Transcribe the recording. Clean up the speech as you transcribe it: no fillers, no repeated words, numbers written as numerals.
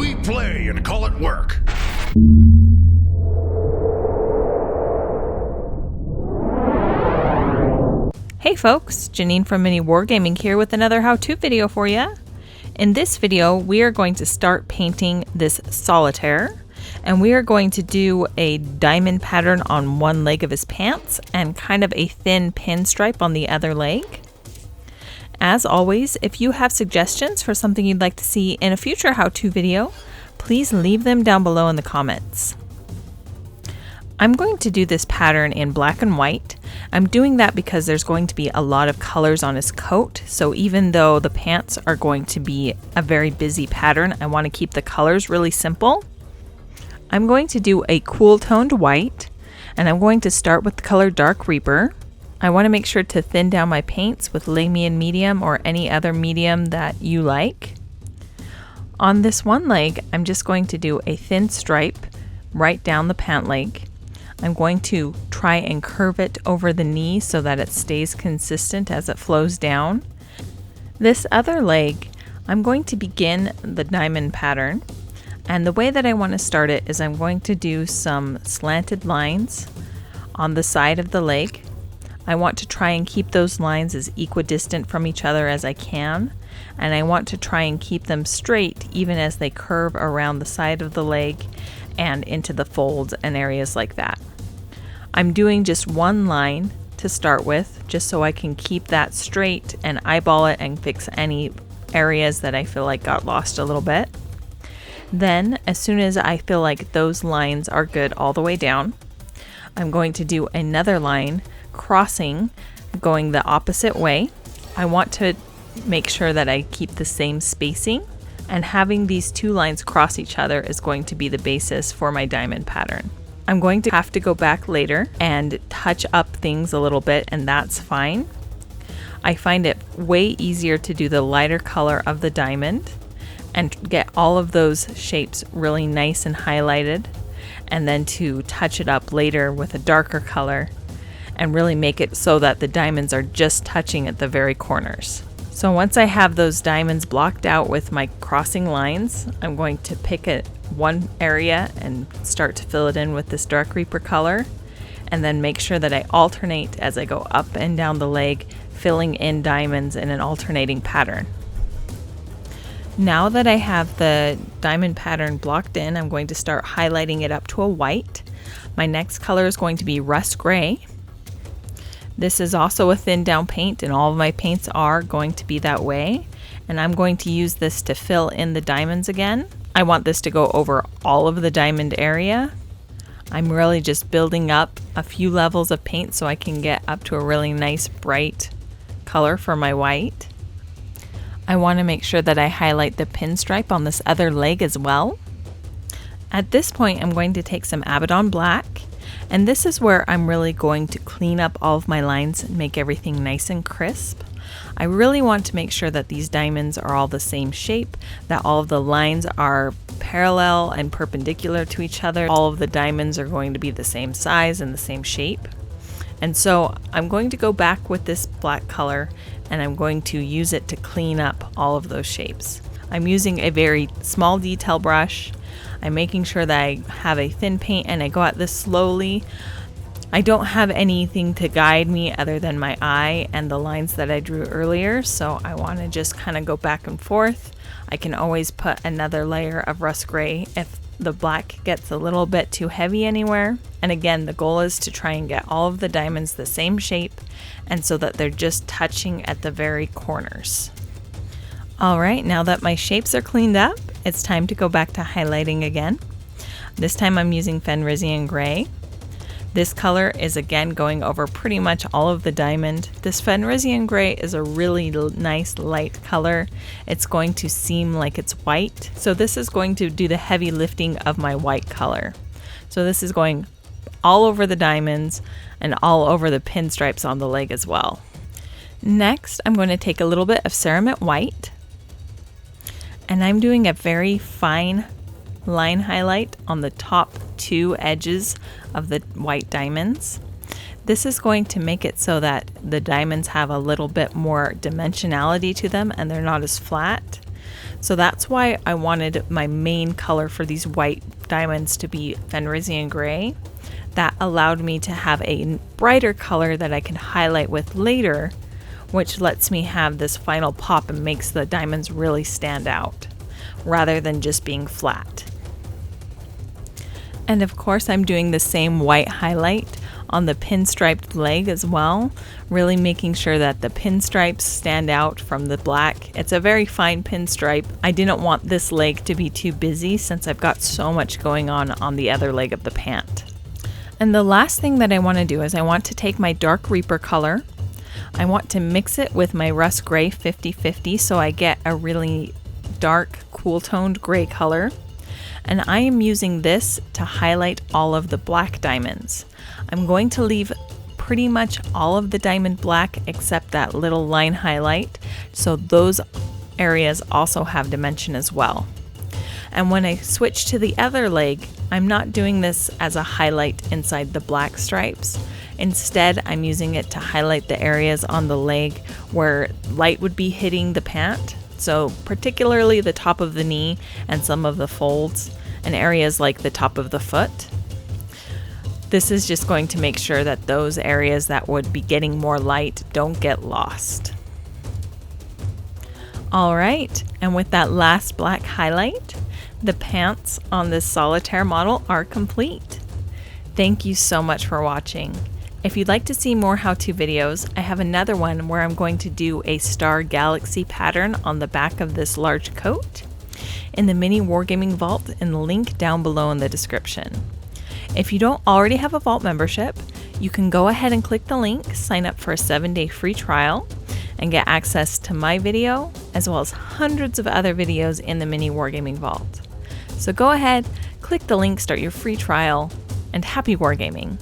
We play and call it work. Hey folks, Janene from MiniWarGaming here with another how-to video for you. In this video, we are going to start painting this solitaire, and we are going to do a diamond pattern on one leg of his pants and kind of a thin pinstripe on the other leg. As always, if you have suggestions for something you'd like to see in a future how-to video, please leave them down below in the comments. I'm going to do this pattern in black and white. I'm doing that because there's going to be a lot of colors on his coat, so even though the pants are going to be a very busy pattern, I want to keep the colors really simple. I'm going to do a cool toned white, and I'm going to start with the color Dark Reaper. I want to make sure to thin down my paints with Lamian medium or any other medium that you like. On this one leg, I'm just going to do a thin stripe right down the pant leg. I'm going to try and curve it over the knee so that it stays consistent as it flows down. This other leg, I'm going to begin the diamond pattern, and the way that I want to start it is I'm going to do some slanted lines on the side of the leg. I want to try and keep those lines as equidistant from each other as I can, and I want to try and keep them straight even as they curve around the side of the leg and into the folds and areas like that. I'm doing just one line to start with, just so I can keep that straight and eyeball it and fix any areas that I feel like got lost a little bit. Then, as soon as I feel like those lines are good all the way down, I'm going to do another line crossing, going the opposite way. I want to make sure that I keep the same spacing, and having these two lines cross each other is going to be the basis for my diamond pattern. I'm going to have to go back later and touch up things a little bit, and that's fine. I find it way easier to do the lighter color of the diamond and get all of those shapes really nice and highlighted, and then to touch it up later with a darker color and really make it so that the diamonds are just touching at the very corners. So once I have those diamonds blocked out with my crossing lines, I'm going to pick one area and start to fill it in with this Dark Reaper color, and then make sure that I alternate as I go up and down the leg, filling in diamonds in an alternating pattern. Now that I have the diamond pattern blocked in, I'm going to start highlighting it up to a white. My next color is going to be rust gray. This is also a thin down paint, and all of my paints are going to be that way. And I'm going to use this to fill in the diamonds again. I want this to go over all of the diamond area. I'm really just building up a few levels of paint so I can get up to a really nice bright color for my white. I want to make sure that I highlight the pinstripe on this other leg as well. At this point, I'm going to take some Abaddon black, and this is where I'm really going to clean up all of my lines and make everything nice and crisp. I really want to make sure that these diamonds are all the same shape, that all of the lines are parallel and perpendicular to each other. All of the diamonds are going to be the same size and the same shape. And so I'm going to go back with this black color, and I'm going to use it to clean up all of those shapes. I'm using a very small detail brush. I'm making sure that I have a thin paint, and I go at this slowly. I don't have anything to guide me other than my eye and the lines that I drew earlier, so I want to just kind of go back and forth. I can always put another layer of rust gray if the black gets a little bit too heavy anywhere. And again, the goal is to try and get all of the diamonds the same shape, and so that they're just touching at the very corners. Alright, now that my shapes are cleaned up, it's time to go back to highlighting again. This time I'm using Fenrisian Gray. This color is again going over pretty much all of the diamond. This Fenrisian Gray is a really nice light color. It's going to seem like it's white. So this is going to do the heavy lifting of my white color. So this is going all over the diamonds and all over the pinstripes on the leg as well. Next, I'm going to take a little bit of Ceramite White, and I'm doing a very fine line highlight on the top two edges of the white diamonds. This is going to make it so that the diamonds have a little bit more dimensionality to them and they're not as flat. So that's why I wanted my main color for these white diamonds to be Fenrisian gray. That allowed me to have a brighter color that I can highlight with later, which lets me have this final pop and makes the diamonds really stand out, rather than just being flat. And of course I'm doing the same white highlight on the pinstriped leg as well, really making sure that the pinstripes stand out from the black. It's a very fine pinstripe. I didn't want this leg to be too busy since I've got so much going on the other leg of the pant. And the last thing that I want to do is I want to take my dark Reaper color. I want to mix it with my rust gray 50/50 so I get a really dark, cool toned gray color. And I am using this to highlight all of the black diamonds. I'm going to leave pretty much all of the diamond black except that little line highlight, so those areas also have dimension as well. And when I switch to the other leg, I'm not doing this as a highlight inside the black stripes. Instead, I'm using it to highlight the areas on the leg where light would be hitting the pant. So particularly the top of the knee and some of the folds and areas like the top of the foot. This is just going to make sure that those areas that would be getting more light don't get lost. All right, and with that last black highlight, the pants on this solitaire model are complete. Thank you so much for watching. If you'd like to see more how-to videos, I have another one where I'm going to do a star galaxy pattern on the back of this large coat in the MiniWarGaming Vault, and the link down below in the description. If you don't already have a Vault membership, you can go ahead and click the link, sign up for a 7-day free trial, and get access to my video, as well as hundreds of other videos in the MiniWarGaming Vault. So go ahead, click the link, start your free trial, and happy wargaming!